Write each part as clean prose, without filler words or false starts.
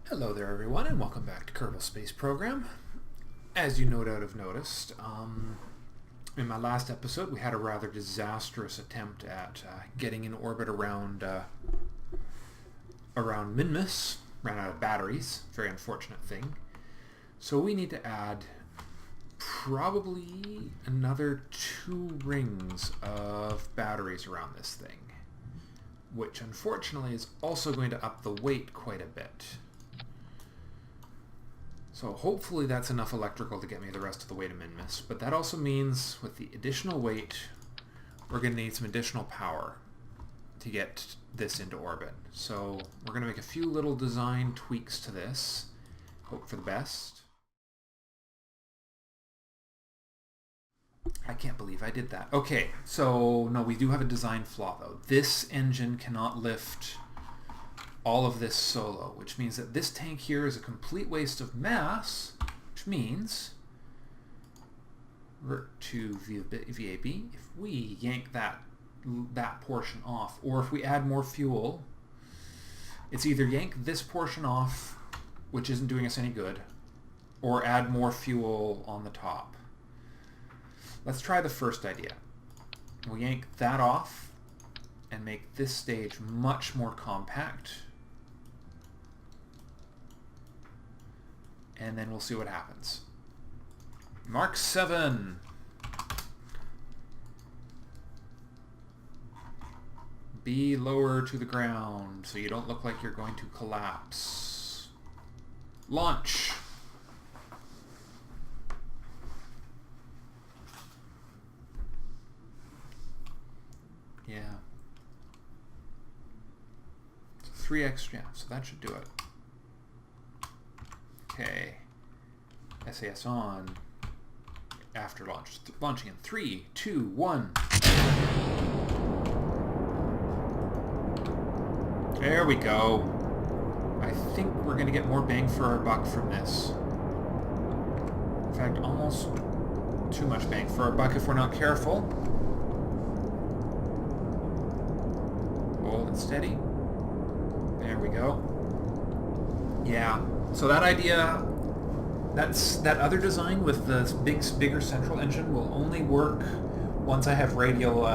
Hello there everyone and welcome back to Kerbal Space Program. As you no doubt have noticed, in my last episode we had a rather disastrous attempt at getting in orbit around Minmus. Ran out of batteries, very unfortunate thing. So we need to add probably another 2 rings of batteries around this thing, which unfortunately is also going to up the weight quite a bit. So hopefully that's enough electrical to get me the rest of the way to Minmus, but that also means with the additional weight we're going to need some additional power to get this into orbit. So we're going to make a few little design tweaks to this, hope for the best. I can't believe I did that. Okay, so no, we do have a design flaw though. This engine cannot lift all of this solo, which means that this tank here is a complete waste of mass, which means revert to VAB. If we yank that portion off, or if we add more fuel, it's either yank this portion off, which isn't doing us any good, or add more fuel on the top. Let's try the first idea. We'll yank that off and make this stage much more compact. And then we'll see what happens. Mark 7. Be lower to the ground so you don't look like you're going to collapse. Launch. Yeah. So 3 extra, so that should do it. Okay, SAS on, after launch. Launching in 3, 2, 1. There we go. I think we're going to get more bang for our buck from this. In fact, almost too much bang for our buck if we're not careful. Hold it steady. There we go. Yeah. So that idea, that other design with the bigger central engine will only work once I have radial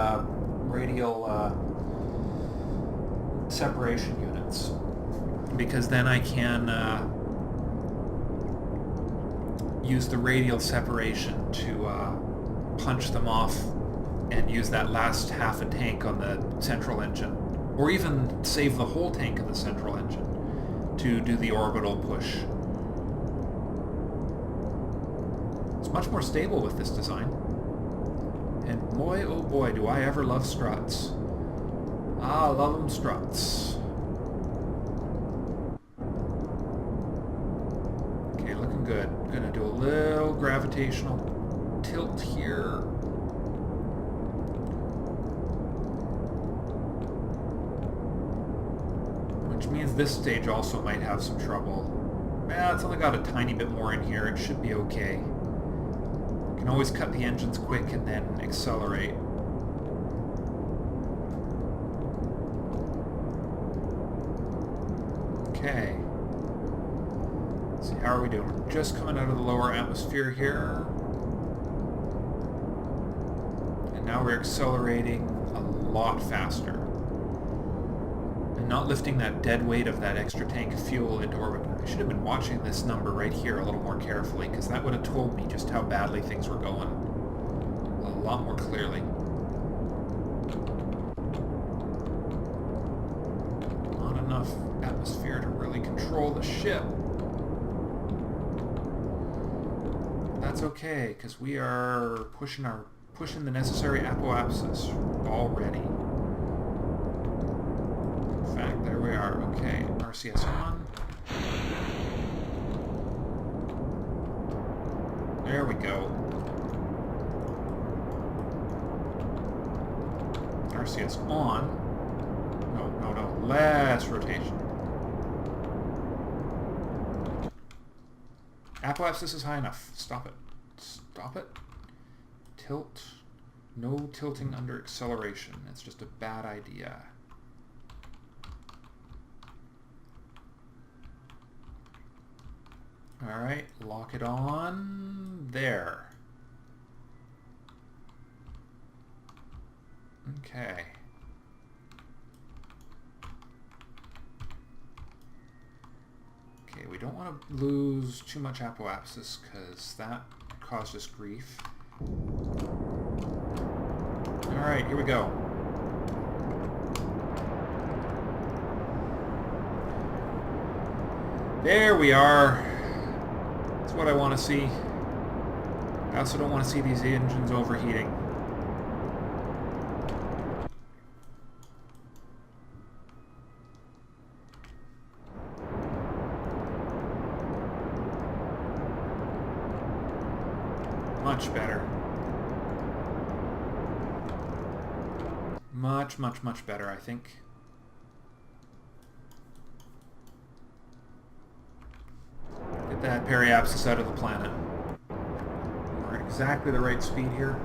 separation units, because then I can use the radial separation to punch them off and use that last half a tank on the central engine, or even save the whole tank of the central engine to do the orbital push. It's much more stable with this design. And boy, oh boy, do I ever love struts. I love them struts. Okay, looking good. I'm gonna do a little gravitational tilt here. Which means this stage also might have some trouble. Yeah, it's only got a tiny bit more in here. It should be okay. You can always cut the engines quick and then accelerate. Okay. Let's see, how are we doing? We're just coming out of the lower atmosphere here. And now we're accelerating a lot faster. Not lifting that dead weight of that extra tank of fuel into orbit. I should have been watching this number right here a little more carefully, because that would have told me just how badly things were going a lot more clearly. Not enough atmosphere to really control the ship. That's okay, because we are pushing the necessary apoapsis already. In fact, there we are. Okay, RCS on. There we go. RCS on. No. Less rotation. Apoapsis is high enough. Stop it. Stop it. Tilt. No tilting under acceleration. It's just a bad idea. Alright, lock it on there. Okay. Okay, we don't want to lose too much apoapsis because that caused us grief. Alright, here we go. There we are. That's what I want to see. I also don't want to see these engines overheating. Much better. Much, much, much better, I think. Get that periapsis out of the planet. We're at exactly the right speed here.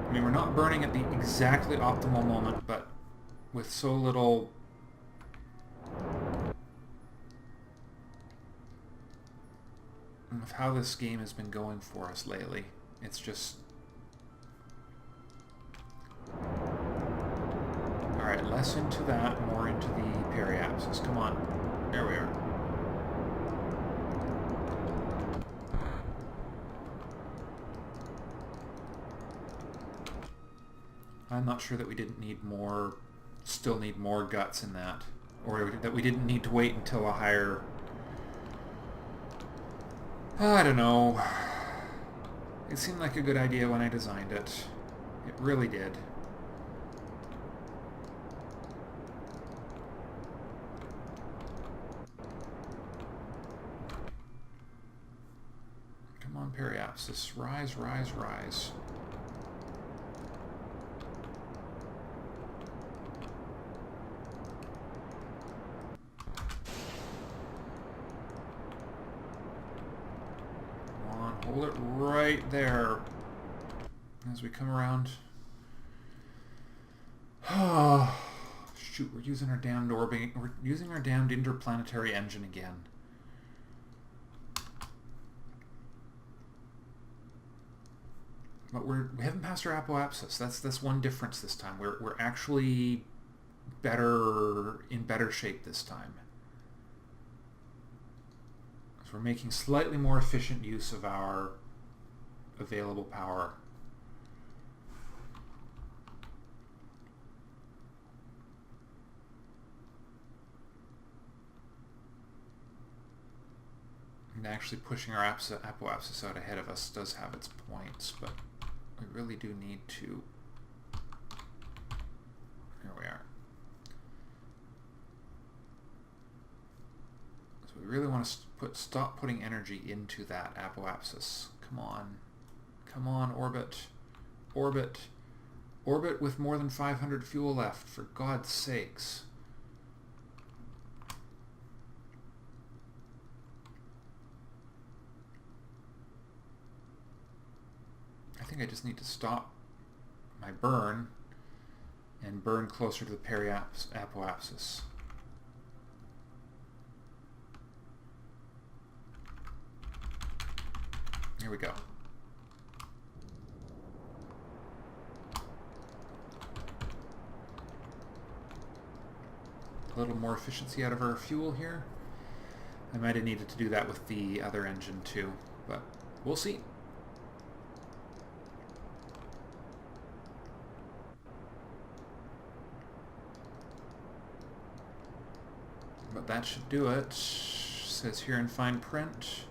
I mean, we're not burning at the exactly optimal moment, but with so little of how this game has been going for us lately. It's just... Alright, less into that, more into the periapsis. Come on. There we are. I'm not sure that we didn't need more... Still need more guts in that. Or that we didn't need to wait until a higher... I don't know. It seemed like a good idea when I designed it. It really did. Come on, periapsis. Rise, rise, rise. Hold it right there as we come around. Oh, shoot, we're using our damned we're using our damned interplanetary engine again. But we haven't passed our apoapsis. That's one difference this time. We're actually in better shape this time. So we're making slightly more efficient use of our available power. And actually pushing our apoapsis out ahead of us does have its points, but we really do need to... Here we are. We really want to stop putting energy into that apoapsis. Come on. Come on, orbit. Orbit. Orbit with more than 500 fuel left, for God's sakes. I think I just need to stop my burn and burn closer to the apoapsis. Here we go. A little more efficiency out of our fuel here. I might have needed to do that with the other engine too, but we'll see. But that should do it. Says here in fine print.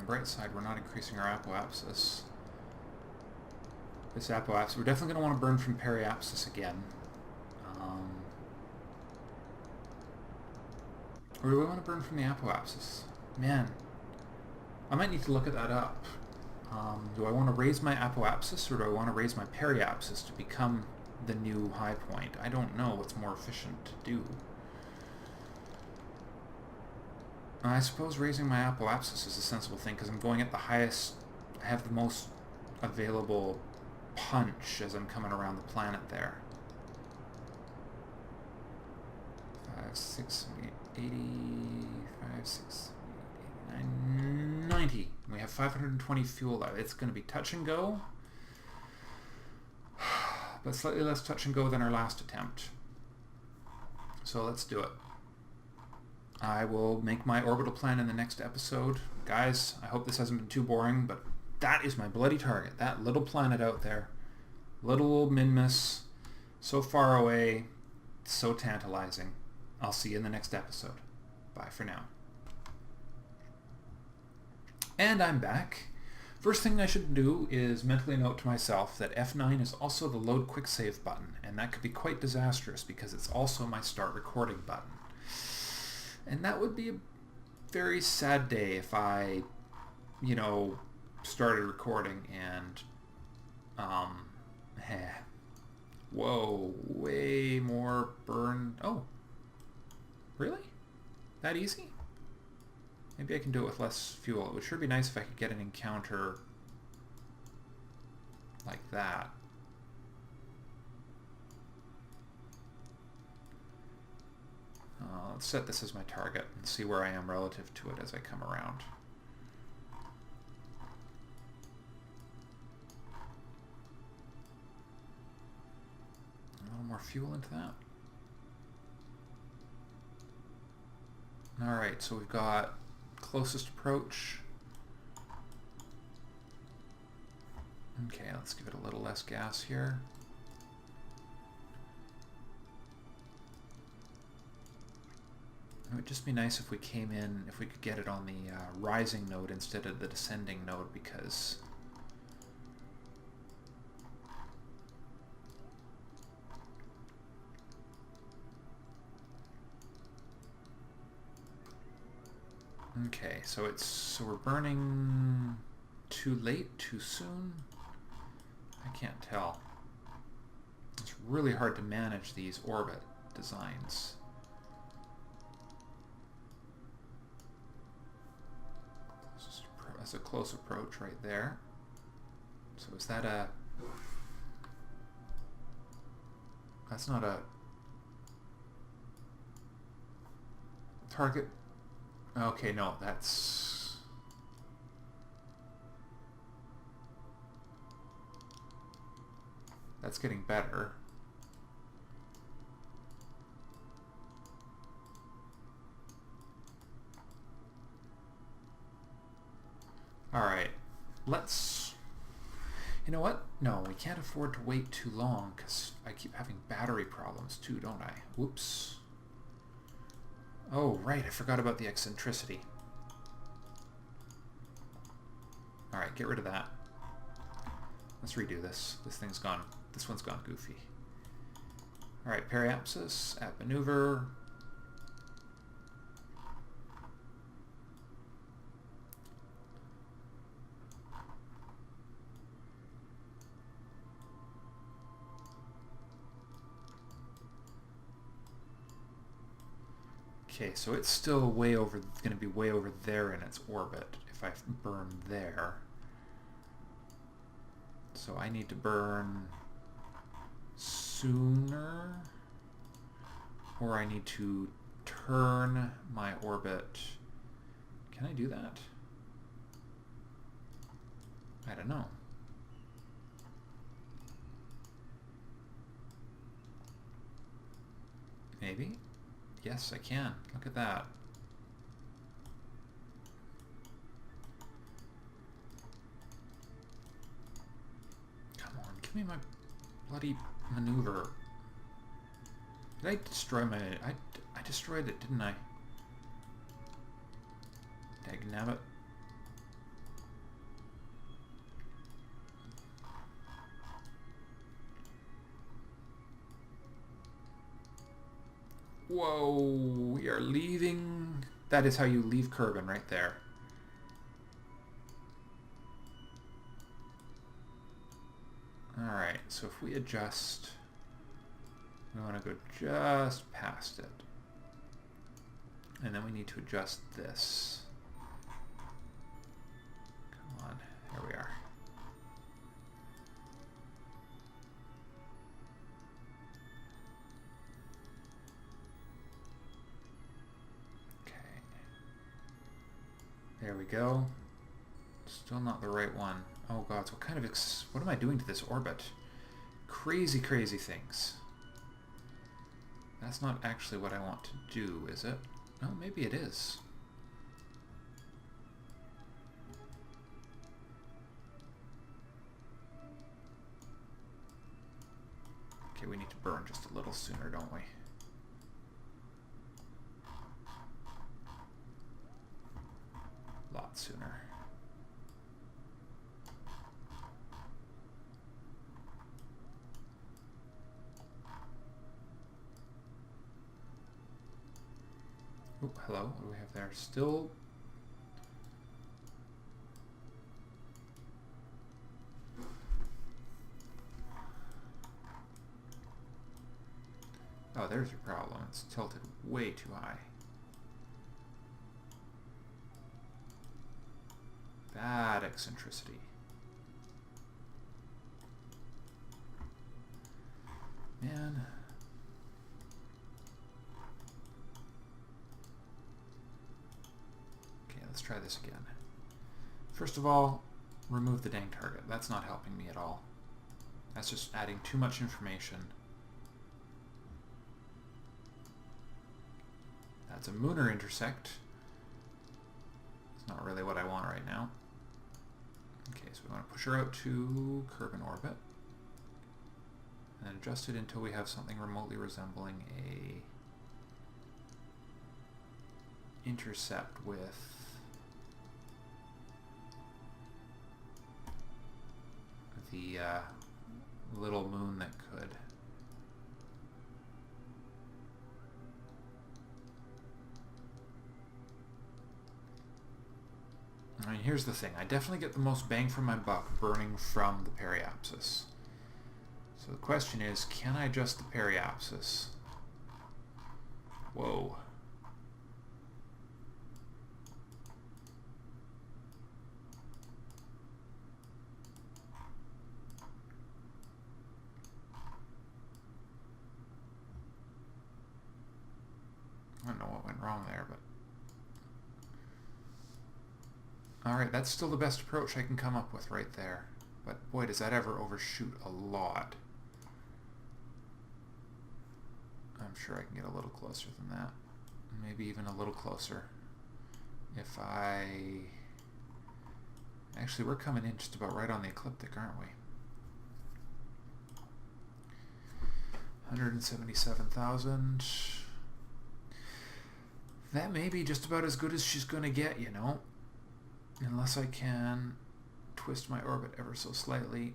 Bright side, we're not increasing our apoapsis. This apoapsis, we're definitely going to want to burn from periapsis again. Or do we want to burn from the apoapsis? Man, I might need to look at that up. Do I want to raise my apoapsis or do I want to raise my periapsis to become the new high point? I don't know what's more efficient to do. I suppose raising my apoapsis is a sensible thing because I'm going at the highest. I have the most available punch as I'm coming around the planet there. 5, 6, 80, 5, 6, 8, 89, 90. We have 520 fuel out. It's going to be touch and go, but slightly less touch and go than our last attempt. So let's do it. I will make my orbital plan in the next episode. Guys, I hope this hasn't been too boring, but that is my bloody target. That little planet out there. Little old Minmus. So far away. So tantalizing. I'll see you in the next episode. Bye for now. And I'm back. First thing I should do is mentally note to myself that F9 is also the load quick save button, and that could be quite disastrous because it's also my start recording button. And that would be a very sad day if I, started recording and, whoa, way more burn. Oh, really? That easy? Maybe I can do it with less fuel. It would sure be nice if I could get an encounter like that. Let's set this as my target and see where I am relative to it as I come around. A little more fuel into that. Alright, so we've got closest approach. Okay, let's give it a little less gas here. It would just be nice if we came in, if we could get it on the rising node instead of the descending node, because okay, so we're burning too late, too soon? I can't tell. It's really hard to manage these orbit designs. That's a close approach right there. So is that a... That's not a target. Okay, no, that's... That's getting better. Alright, let's... You know what? No, we can't afford to wait too long because I keep having battery problems too, don't I? Whoops. Oh, right, I forgot about the eccentricity. Alright, get rid of that. Let's redo this. This one's gone goofy. Alright, periapsis, at maneuver. Okay, so it's still way over, going to be way over there in its orbit if I burn there. So I need to burn sooner, or I need to turn my orbit. Can I do that? I don't know. Maybe? Yes, I can. Look at that. Come on, give me my bloody maneuver. Did I destroy my... I destroyed it, didn't I? Dagnabbit. Whoa, we are leaving. That is how you leave Kerbin, right there. Alright, so if we adjust, we want to go just past it. And then we need to adjust this. Come on, there we are. Okay. There we go. Still not the right one. Oh god, so what kind of what am I doing to this orbit? Crazy, crazy things. That's not actually what I want to do, is it? No, maybe it is. Okay, we need to burn just a little sooner, don't we? A lot sooner. Oh, hello. What do we have there? Still... Oh, there's your problem. It's tilted way too high. Bad eccentricity. Man. Okay, let's try this again. First of all, remove the dang target. That's not helping me at all. That's just adding too much information. That's a Mooner intersect. It's not really what I want right now. Okay, so we want to push her out to Kerbal orbit. And then adjust it until we have something remotely resembling a intercept with the little moon that could. I mean, here's the thing. I definitely get the most bang for my buck burning from the periapsis. So the question is, can I adjust the periapsis? Whoa. I don't know what went wrong there, but... Alright, that's still the best approach I can come up with right there. But boy, does that ever overshoot a lot. I'm sure I can get a little closer than that. Maybe even a little closer. If I... Actually, we're coming in just about right on the ecliptic, aren't we? 177,000. That may be just about as good as she's going to get, you know? Unless I can twist my orbit ever so slightly.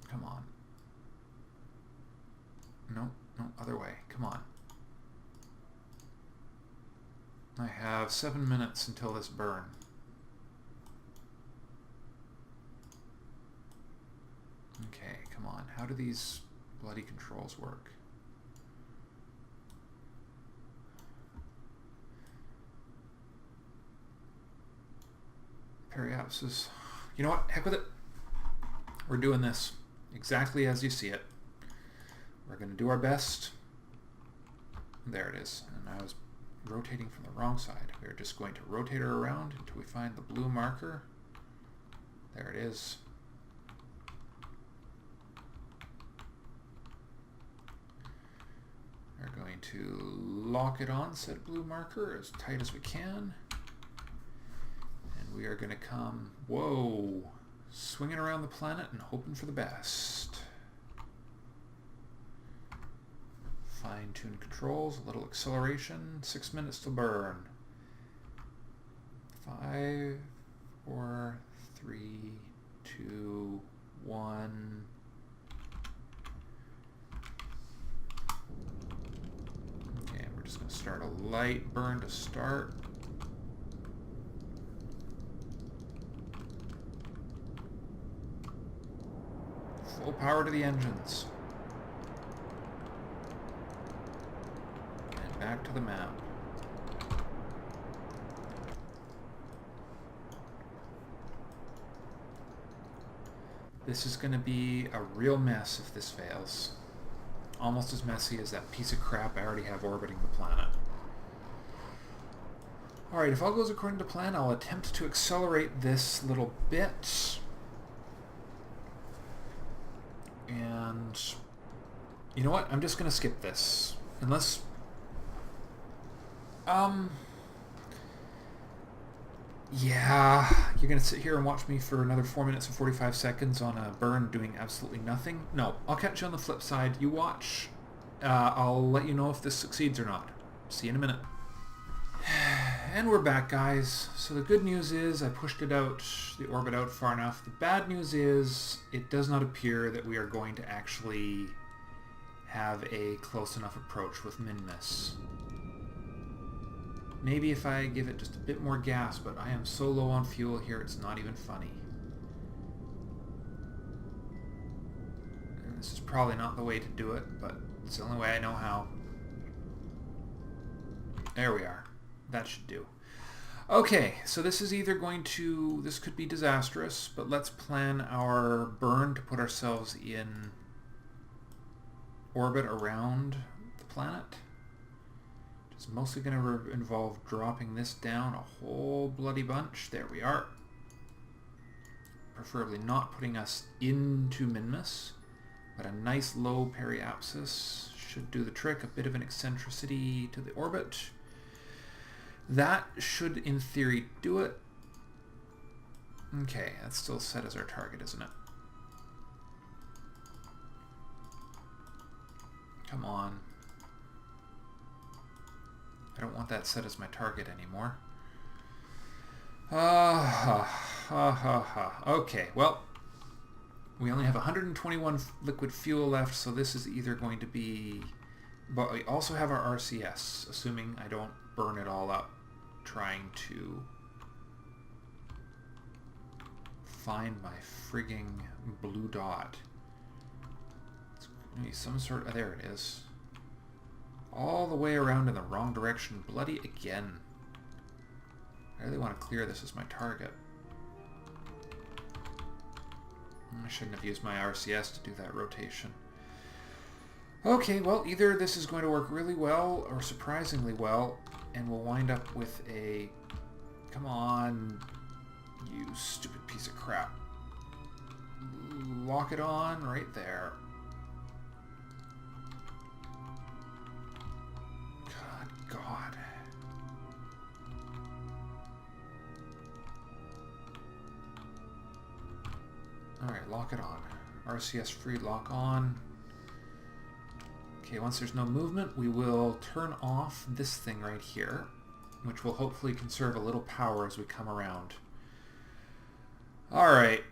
Come on. No, no, other way. Come on. I have 7 minutes until this burn. Okay, come on. How do these bloody controls work? Periapsis. You know what? Heck with it. We're doing this exactly as you see it. We're going to do our best. There it is. And I was rotating from the wrong side. We're just going to rotate her around until we find the blue marker. There it is. We're going to lock it on said blue marker as tight as we can. And we are going to come, whoa, swinging around the planet and hoping for the best. Fine-tune controls, a little acceleration, 6 minutes to burn. 5, 4, 3, 2, 1. Okay, we're just going to start a light burn to start. Full power to the engines. back to the map. This is going to be a real mess if this fails. Almost as messy as that piece of crap I already have orbiting the planet. Alright, if all goes according to plan, I'll attempt to accelerate this little bit. And you know what? I'm just going to skip this. Unless... yeah, you're going to sit here and watch me for another 4 minutes and 45 seconds on a burn doing absolutely nothing? No, I'll catch you on the flip side. You watch. I'll let you know if this succeeds or not. See you in a minute. And we're back, guys. So the good news is I pushed it out, the orbit out far enough. The bad news is it does not appear that we are going to actually have a close enough approach with Minmus. Maybe if I give it just a bit more gas, but I am so low on fuel here it's not even funny. And this is probably not the way to do it, but it's the only way I know how. There we are. That should do. Okay, so this is either going to... this could be disastrous, but let's plan our burn to put ourselves in orbit around the planet. It's mostly going to involve dropping this down a whole bloody bunch. There we are. Preferably not putting us into Minmus, but a nice low periapsis should do the trick. A bit of an eccentricity to the orbit. That should, in theory, do it. Okay, that's still set as our target, isn't it? Come on. I don't want that set as my target anymore. Okay, well, we only have 121 liquid fuel left, so this is either going to be... but we also have our RCS, assuming I don't burn it all up trying to find my frigging blue dot. It's going to be some sort of... there it is. All the way around in the wrong direction. Bloody again. I really want to clear this as my target. I shouldn't have used my RCS to do that rotation. Okay, well, either this is going to work really well or surprisingly well, and we'll wind up with a... come on, you stupid piece of crap. Lock it on right there. God. Alright, lock it on. RCS free, lock on. Okay, once there's no movement, we will turn off this thing right here, which will hopefully conserve a little power as we come around. Alright.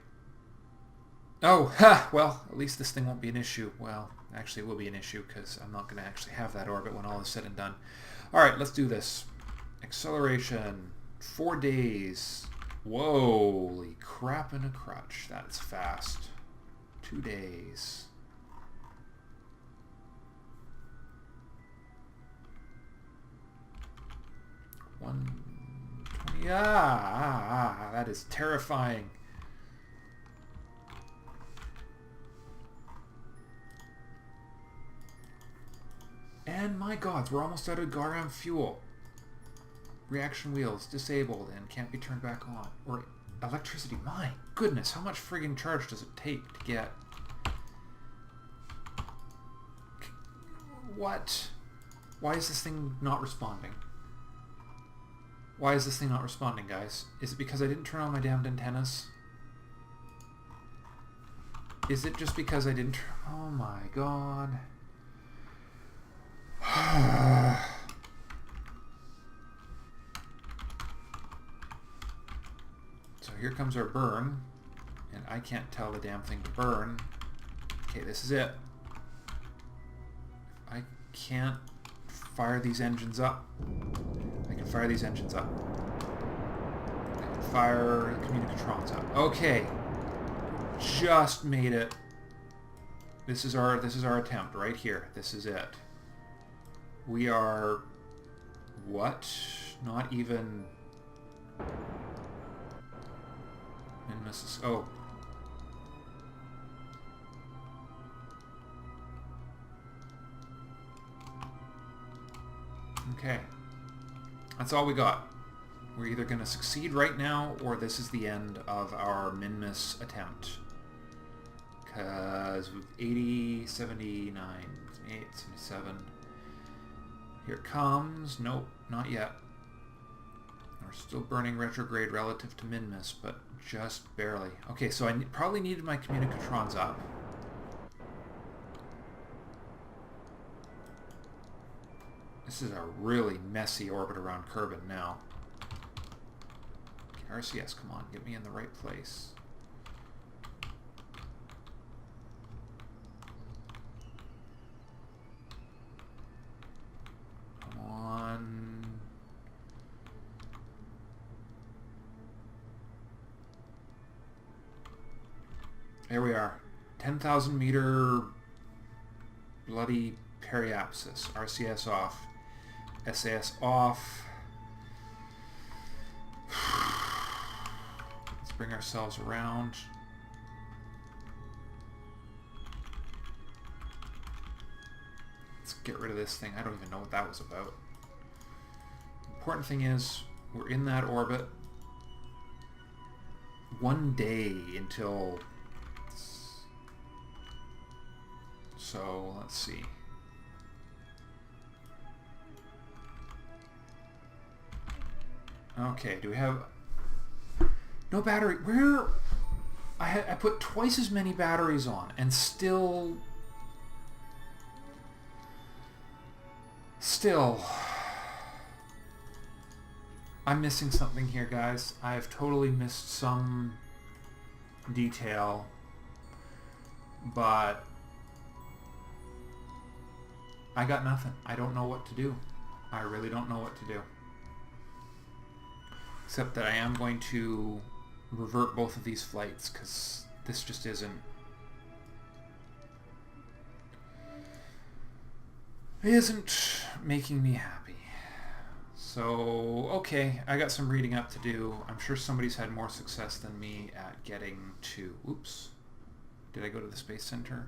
Oh, ha! Well, at least this thing won't be an issue. Well, actually it will be an issue because I'm not going to actually have that orbit when all is said and done. Alright, let's do this. Acceleration. 4 days. Whoa, crap in a crutch. That's fast. 2 days. Ah, that is terrifying. And my gods, we're almost out of garam fuel. Reaction wheels disabled and can't be turned back on. Or electricity. My goodness, how much friggin' charge does it take to get... what? Why is this thing not responding? Why is this thing not responding, guys? Is it because I didn't turn on my damned antennas? Is it just because I didn't... oh my god. So here comes our burn, and I can't tell the damn thing to burn. Okay, this is it. I can't fire these engines up. I can fire these engines up. I can fire the communicatrons up. Okay, just made it. This is our attempt right here. This is it. We are What? Not even... Minmus is... Oh. Okay. That's all we got. We're either going to succeed right now, or this is the end of our Minmus attempt. Because with 80, 79, 78, 77... Here it comes. Nope, not yet. We're still burning retrograde relative to Minmus, but just barely. Okay, so I probably needed my communicatrons up. This is a really messy orbit around Kerbin now. Okay, RCS, come on, get me in the right place. There we are. 10,000 meter bloody periapsis. RCS off. SAS off. Let's bring ourselves around. Let's get rid of this thing. I don't even know what that was about. Important thing is, we're in that orbit. One day until... So, let's see. Okay, do we have... No battery. Where... I put twice as many batteries on, and still... I'm missing something here, guys. I have totally missed some detail, but I got nothing. I don't know what to do. I really don't know what to do. Except that I am going to revert both of these flights, because this just isn't making me happy. So, okay, I got some reading up to do. I'm sure somebody's had more success than me at getting to... Oops. Did I go to the Space Center?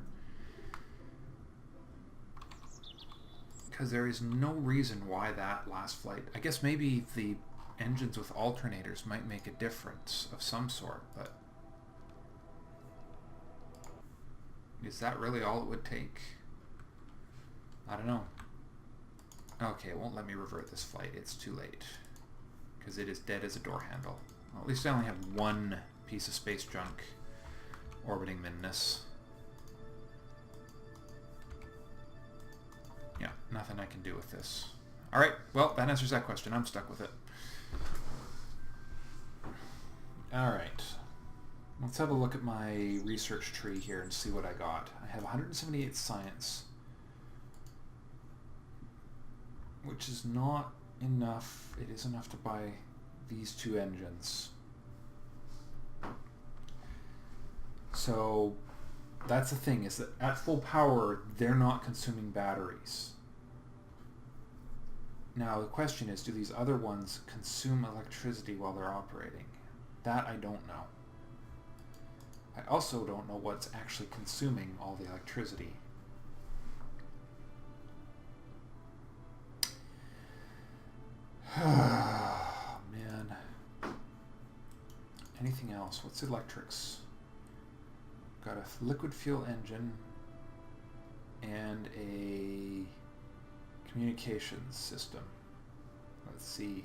Because there is no reason why that last flight... I guess maybe the engines with alternators might make a difference of some sort, but... Is that really all it would take? I don't know. Okay, it won't let me revert this flight. It's too late. Because it is dead as a door handle. Well, at least I only have one piece of space junk orbiting Minmus. Yeah, nothing I can do with this. Alright, well, that answers that question. I'm stuck with it. Alright. Let's have a look at my research tree here and see what I got. I have 178 science, which is not enough. It is enough to buy these two engines. So that's the thing, is that at full power, they're not consuming batteries. Now the question is, do these other ones consume electricity while they're operating? That I don't know. I also don't know what's actually consuming all the electricity. Oh, man. Anything else? What's electrics? Got a liquid fuel engine and a communications system. Let's see.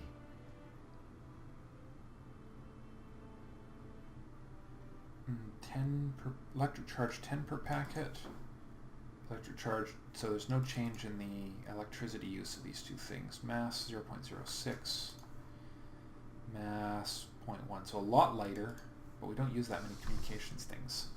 Electric charge 10 per packet. Electric charge, so there's no change in the electricity use of these two things. Mass 0.06, mass 0.1, so a lot lighter, but we don't use that many communications things.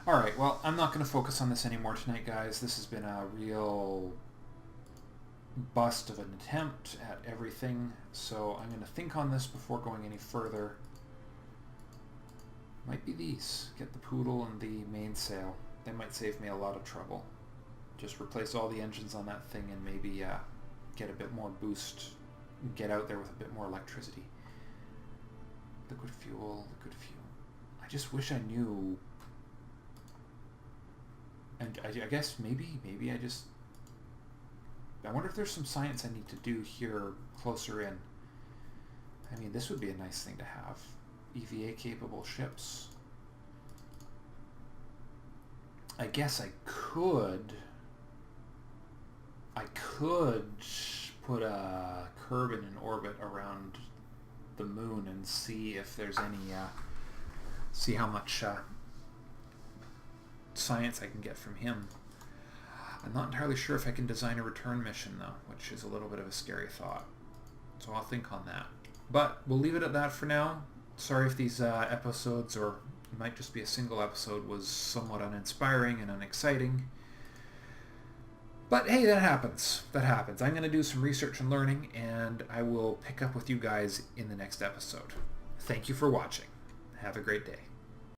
Alright, well, I'm not going to focus on this anymore tonight, guys. This has been a real bust of an attempt at everything, so I'm going to think on this before going any further. Might be these. Get the poodle and the mainsail. They might save me a lot of trouble. Just replace all the engines on that thing and maybe get a bit more boost. Get out there with a bit more electricity. Liquid fuel, liquid fuel. I just wish I knew. And I guess maybe I wonder if there's some science I need to do here closer in. I mean, this would be a nice thing to have. EVA capable ships. I guess I could put a Kerbal in orbit around the moon and see if there's any, see how much science I can get from him. I'm not entirely sure if I can design a return mission though, which is a little bit of a scary thought. So I'll think on that. But we'll leave it at that for now. Sorry if these episodes, or it might just be a single episode, was somewhat uninspiring and unexciting. But hey, that happens. That happens. I'm going to do some research and learning, and I will pick up with you guys in the next episode. Thank you for watching. Have a great day.